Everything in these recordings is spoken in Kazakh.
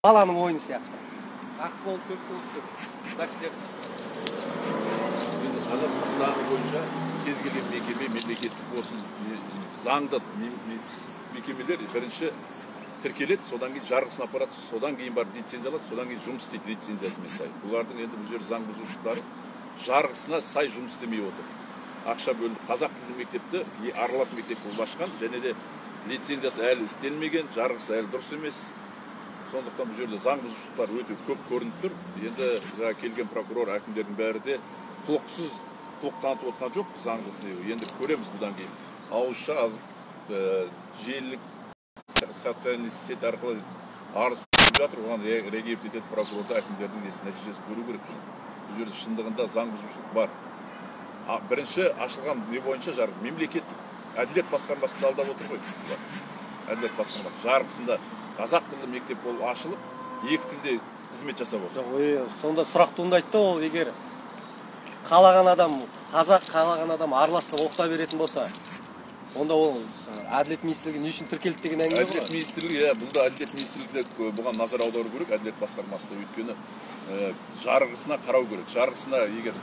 Баланың ойыны сияқты. Ақ болып, көк болып деп. Мына кісілер. Енді Қазақстан заңы бойынша кез келген мекеме, мемлекеттік болсын, заңды мекемелер бірінші тіркеледі, содан кейін жарғысын апарады, содан кейін барып лицензия алады, содан кейін жұмыс істейді лицензиясымен сай. Бұлардың енді бұл жер заң бұзушылықтары жарғысына сай жұмыс істемей отыр. Ақша бөлініп, қазақ тілді мектепті аралас мектеп болып ашқан, және де лицензиясы әлі істелмеген, жарғысы әлі дұрыс емес. Сондықтан бұл жерде заң бұзушылықтар өте көп көрініп тұр. Енді келген прокурор, әкімдердің бәрі де құлықсыз, құлық танытып отқан жоқ заңдық. Енді көреміз бұдан кейін. Ауызша желілік социальный сет арқылы арыз жатыр, оған реагировать ететін прокурорда әкімдердің нәтижесі көру керек. Бұл жерде шындығында заң бұзушылық бар. Бірінші ашылған не бойынша жарғы мемлекеттік әділет басқармасы алдап отыр ғой. Әділет басқармасы жарғысында қазақ тілді мектеп болып ашылып, екі тілде қызмет жасап отыр. Жоқ, сонда сұрақ туындайды, ол егер қалаған адам қазақ, қалаған адам араластырып оқыта беретін болса, онда ол әділет министрлігі не үшін тіркелді деген әңгіме ғой? Әділет министрлігі, бұл да әділет министрлігі бұған назар аудару керек, әділет басқармасы, өйткені жарғысына қарау керек. Жарғысына егер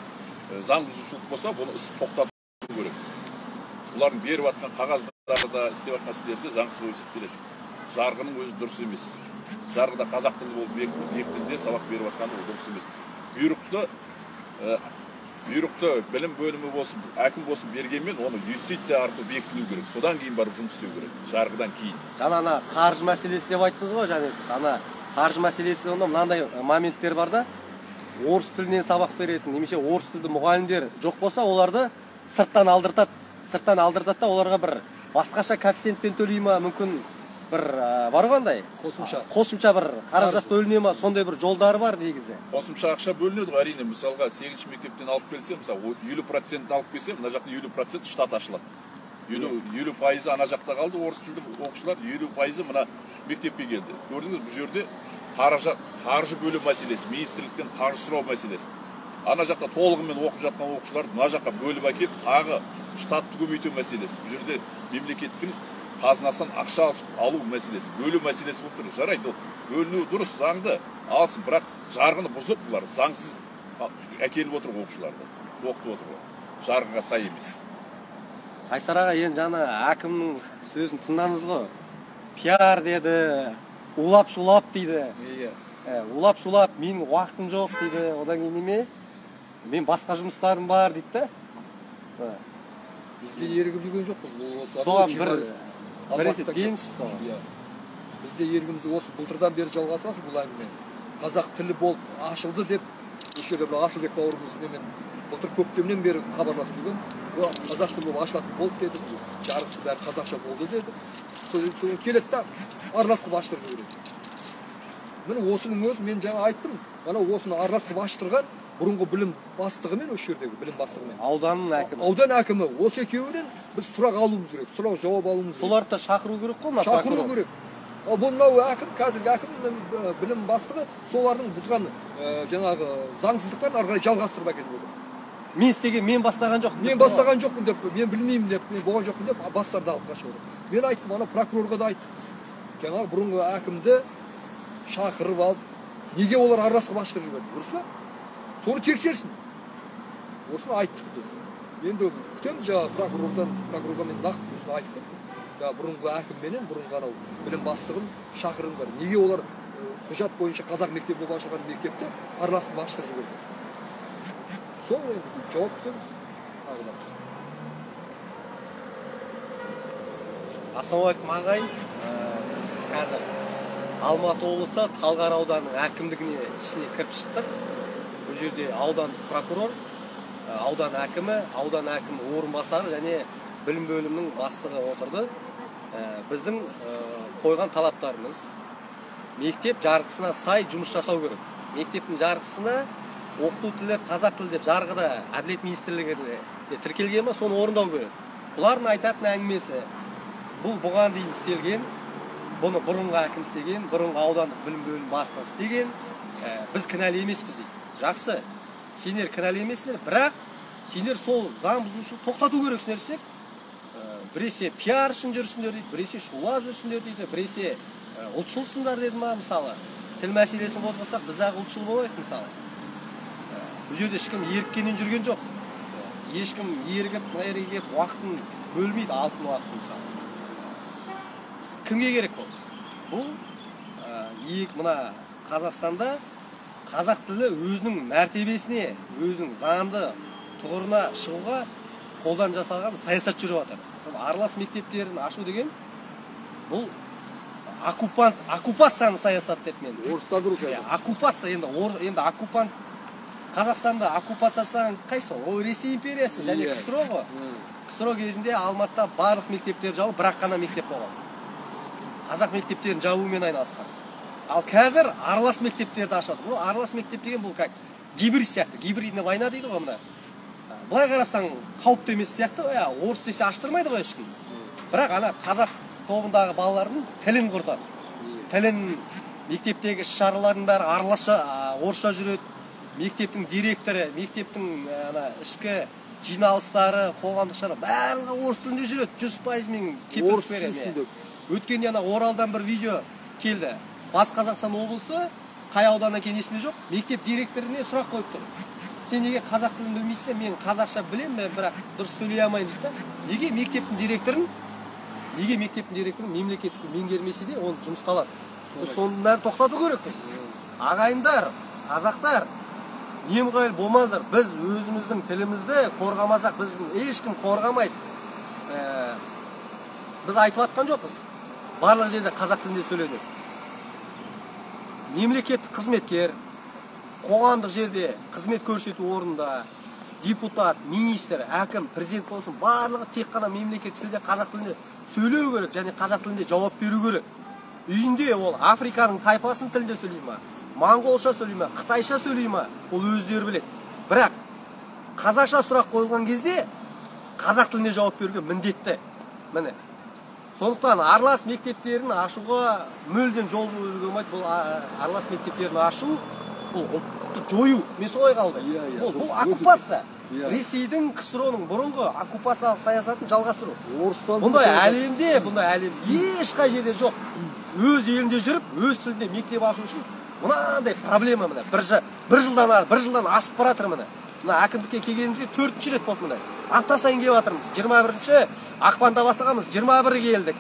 заң бұзушылық болса, бұны іс тоқтату керек. Бұлардың беріп жатқан қағаздарда істеп жатқан істерді заңсыз болып есептеледі. Жарғының өзі дұрыс емес. Жарғыда қазақ тілі болып екі тілде сабақ беріп жатқаны ол дұрыс емес. Бұйрықты білім бөлімі болсын, әкім болсын бергенмен, оны юстиция арқылы бекітілу керек. Содан кейін барып жұмыс істеу керек, жарғыдан кейін. Жаңа қаржы мәселесі деп айттыңыз ғой, және қаржы мәселесі мынандай моменттер бар да, орыс тілінен сабақ беретін, немесе орыс тілді мұғалімдер жоқ болса, оларды сырттан алдыртады да, оларға бір басқаша коэффициентпен төлей ма, мүмкін бір бар ғой, қосымша бір қаражат бөліне ма, сондай бір жолдары бар негізі. Қосымша ақша бөлінеді, әрине. Мысалға 8-ші мектептен алып келсе, мысалы 50% алып келсе, мына жақта 50% штат ашылады. 50% ана жақта қалды, орыс тілді оқушылар, 50% мына мектепке келді. Көрдіңіз, бұл жерде қаржы бөлу мәселесі, министрліктен қаржы сұрау мәселесі. Ана жақта толығымен оқып жатқан оқушыларды мына жаққа бөліп әкеліп, тағы штатты көбейту мәселесі. Бұл жерде мемлекеттің қазынасынан ақша алу мәселесі, бөлу мәселесі болып тұр. Жарайды, бөлінуі дұрыс, заңды алсын, бірақ жарғыны бұзып, бұлар заңсыз әкеліп отыр оқушыларды, оқытып отыр. Жарғыға сай емес. Қайсар аға, енді жаңа әкімнің сөзін тыңдаңыз ғой. Пиар деді, улап-шулап дейді. Улап-шулап, менің уақытым жоқ дейді. Одан кейін неме? Мен басқа жұмыстарым бар дейді да. Бізде ерігіп жүрген жоқпыз. Соған біресе дейінші соған. Бізде ерігіміз осы бұлтырдан бері жалғасады бұл әңгіме. Қазақ тілі болып ашылды деп, осы жерде бір Асылбек бауырымыз мен былтыр көктемнен бері хабарласып жүрген. Қазақ тілі болып ашылатын болды деді, жарғысы бәрі қазақша болды деді. Содан келеді да, араластырып аштырып жібереді. Міне осының өзі мен жаңа айттым, ана осыны араластырып аштырған бұрынғы білім бастығымен, осы жердегі білім бастығымен. Ауданның әкімі. Аудан әкімі. Осы екеуінен біз сұрақ алуымыз керек, сұрақ жауап алуымыз керек. Соларды да шақыру керек қой? Шақыру керек. Ал бұл әкім, қазіргі әкім білім бастығы солардың бұзған жаңағы заңсыздықтарын ары қарай жалғастырып әкетіп отыр. Мен бастаған жоқпын. Мен бастаған жоқпын деп, мен білмеймін деп, мен болған жоқпын деп бастарды алып қашып отыр. Мен айттым, ана прокурорға да айттым. Жаңағы бұрынғы әкімді шақырып алып, неге олар араласып аштырып жіберді, дұрыс па? Соны тексерсін. Осыны айттық біз. Енді күтеміз жаңағы прокурорға мен нақты осыны айтып кеттім. Жаңағы бұрынғы әкімменен бұрынғы анау білім бастығын шақырыңдар. Неге олар құжат бойынша қазақ мектебі болып ашылған мектепті араласып аштырып жіберді? Сол енді жауап күтеміз. Ассалаумағалейкум ағайын. Біз қазір Алматы облысы Талғар ауданының әкімдігіне ішіне кіріп шықтық. Бұл жерде аудан прокурор, аудан әкімі орынбасары және білім бөлімінің бастығы отырды. Біздің қойған талаптарымыз мектеп жарғысына сай жұмыс жасау керек. Мектептің жарғысына оқыту тілі қазақ тілі деп жарғыда әділет министрлігінде тіркелген ме, соны орындау керек. Бұлардың айтатын әңгімесі, бұл бұған дейін істелген, бұны бұрынғы әкім істеген, бұрынғы аудандық білім бөлім бастығы істеген, біз кінәлі емеспіз дейді. Жақсы, сендер кінәлі емессіңдер, бірақ сендер сол заң бұзушылықты тоқтату керексіңдер десек, біресе пиар үшін жүрсіңдер дейді, біресе шулап жүрсіңдер дейді, біресе ұлтшылсыңдар деді ма, мысалы тіл мәселесін қозғасақ біз ақ ұлтшыл болайық мысалы. Бұл жерде ешкім еріккенен жүрген жоқ. Ешкім ерігіп, мына жерге келіп уақытын бөлмейді, алтын уақытын мысалы. Кімге керек бұл? Бұл мына Қазақстанда қазақ тілі өзінің мәртебесіне, өзінің заңды тұғырына шығуға қолдан жасалған саясат жүріп жатыр. Аралас мектептерін ашу деген бұл оккупацияны саясат деп мен. Орыстандыру саясат. Оккупация енді оккупант Қазақстанда оккупация жасаған қайсы? Ол Ресей империясы және КСРО ғой. КСРО кезінде Алматыда барлық мектептер жабылып, бірақ қана мектеп болған. Қазақ мектептерін жабумен айналысқан. Ал қазір аралас мектептерді ашады. Бұл аралас мектеп деген бұл как гибрид сияқты. Гибридная война дейді ғой мына. Былай қарасаң қауіпті емес сияқты, орыс десе аштырмайды ғой ешкім. Бірақ ана қазақ тобындағы балалардың тілін құртады. Тілін, мектептегі іс-шаралардың бәрі орысша жүреді. Мектептің директоры, мектептің ішкі жиналыстары, қоғамдық шара барлығы орыс тілінде жүреді. 100% мен кепілдік беремін. Өткенде Оралдан бір видео келді. Бас Қазақстан облысы, қай ауданнан екені есімде жоқ, мектеп директорына сұрақ қойып тұр. Сен неге қазақ тілін білмейсің? Мен қазақша білемін, бірақ дұрыс сөйлей алмаймын дейді. Неге мектептің директорын мемлекеттік меңгермесе де оны жұмысқа алады? Біз соның бәрін тоқтату керекпіз. Ағайындар, қазақтар, немқұрайлы болмаңыздар. Біз өзіміздің тілімізді қорғамасақ, біздің ешкім қорғамайды. Біз айтып атқан жоқпыз. Барлық жерде қазақ тілінде сөйледік. Мемлекеттік қызметкер, қоғамдық жерде қызмет көрсету орнында, депутат, министр, әкім, президент болсын, барлығы тек қана мемлекеттік тілде, қазақ тілінде сөйлеу керек және қазақ тілінде жауап беру керек. Үйінде ол Африканың тайпасын тілінде сөйлей ма, моңғолша сөйлей ма, қытайша сөйлей ма, ол өздері біледі. Бірақ қазақша сұрақ қойылған кезде қазақ тілінде жауап беруге міндетті. Міне. Сондықтан аралас мектептерін ашуға мүлдем жол беруге болмайды. Бұл аралас мектептерін ашу, бұл ұлтты жою. Мен солай қалды. Бұл оккупация. Ресейдің, КСРО-ның бұрынғы оккупациялық саясатын жалғастыру. Бұндай әлемде ешқай жерде жоқ. Өз елінде жүріп, өз тілінде мектеп ашу үшін мынандай проблема міне. Бір жылдан асып баратыр міне. Мына әкімдікке келгенімізге 4-ші рет болды міне. Апта сайын келіп жатырмыз. 21-ші ақпанда бастағанбыз, 21-і келдік.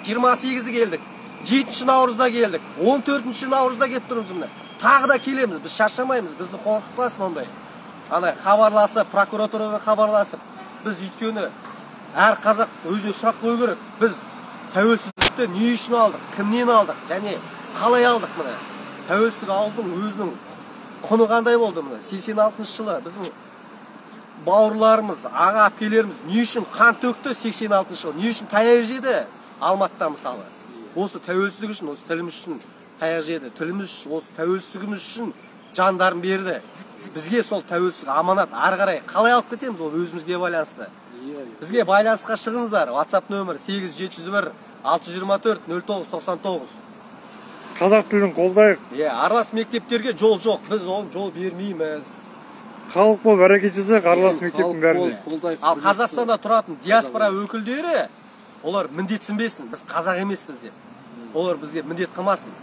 28-і келдік. 7-ші наурызда келдік. 14-ші наурызда келіп тұрмыз міне. Тағы да келеміз. Біз шаршамаймыз. Бізді қорқытпасын ондай. Хабарласып, прокуратурадан хабарласып. Біз өйткені әр қазақ өзіне сұрақ қою керек. Біз тәуелсіздікті не үшін алдық, кімнен алдық және қалай алдық міне. Тәуелсіздік алдың өзінің құны қандай болды міне. 86-шы жылы біздің бауырларымыз, аға әпкелеріміз не үшін қан төкті 86-шы жылы, не үшін таяқ жеді Алматыда мысалы. Осы тәуелсіздік үшін, осы тіліміз үшін таяқ жеді, осы тәуелсіздігіміз үшін жандарын берді. Бізге сол тәуелсіздік аманат, ары қарай қалай алып кетеміз, ол өзімізге байланысты. Бізге байланысқа шығыңыздар. WhatsApp нөмір 8701-624-0999. Қазақ тілін қолдайық. Аралас мектептерге жол жоқ, біз ол жол бермейміз. Халық болып әрекет жасайық аралас мектептің бәріне. Ал Қазақстанда тұратын диаспора өкілдері, олар міндетсінбесін, біз қазақ емеспіз деп. Олар бізге міндет қылмасын.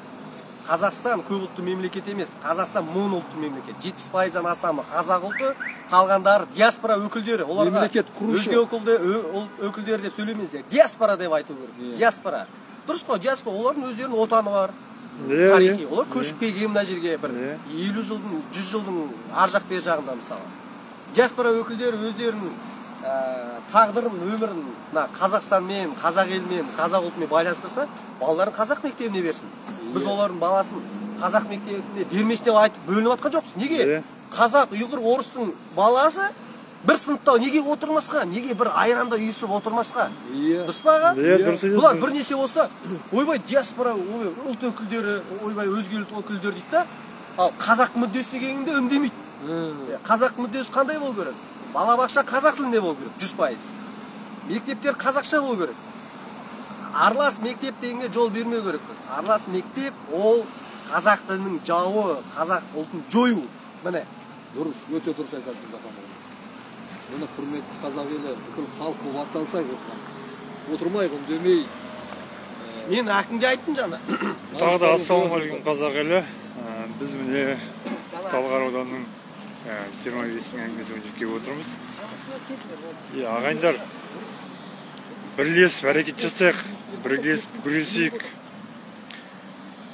Қазақстан көп ұлтты мемлекет емес, Қазақстан мың ұлтты мемлекет. 70%-дан астамы қазақ ұлты, қалғандары диаспора өкілдері. Оларға өзге өкілдері деп сөйлемейміз. Диаспора деп айту керек. Диаспора. Дұрыс қой, диаспора, олардың өздерінің отаны бар. Тарихи. Олар көшіп келген мына жерге бір 50 жылдың, 100 жылдың ар жақ бер жағында мысалы. Диаспора өкілдері өздерінің тағдырын, өмірін Қазақстанмен, қазақ елмен, қазақ ұлтымен байланыстырса, балаларын қазақ мектебіне берсін. Біз олардың баласын қазақ мектебіне бермесіне айтып бөлініп атқан жоқпыз. Неге? Қазақ, ұйғыр, орыстың баласы бір сыныпта неге отырмасқа? Неге бір айранда үйісіп отырмасқа? Дұрыс па аға? Бұлар бір несе болса, ойбай диаспора, ұлт өкілдері, ойбай өзге ұлт өкілдері дейді да, ал қазақ мүддесі дегенде үндемейді. Қазақ мүддесі қандай болу керек? Балабақша қазақ тілінде болу керек, 100%. Мектептер қазақша болу керек. Аралас мектеп дегенге жол бермеу керекпіз. Аралас мектеп ол қазақ тілінің жауы, қазақ ұлтын жою. Міне. Дұрыс, өте дұрыс айтасың жатам. Міне құрметті қазақ елі, бүкіл халық болып атсалысайық осыған. Отырмайық, үндемей, Мен әкімге айттым жаңа. Тағы да ассалаумағалейкум қазақ елі. Біз міне Талғар ауданының 25-ің әңгімесімен жеке отырмыз. Ағайындар, бірлесіп әрекет жасайық, бірлесіп күресейік.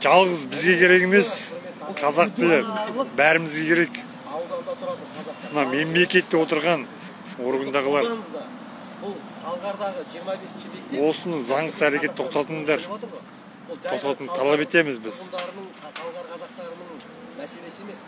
Жалғыз бізге керек емес, қазақ тілі бәрімізге керек. Мына мемлекетте отырған органдағылар Талғардағы 25-ші бекте осыны заңсыз әрекет тоқтатыңдар. Тоқтатуын талап етеміз біз. Талғар қазақтарының мәселесі емес.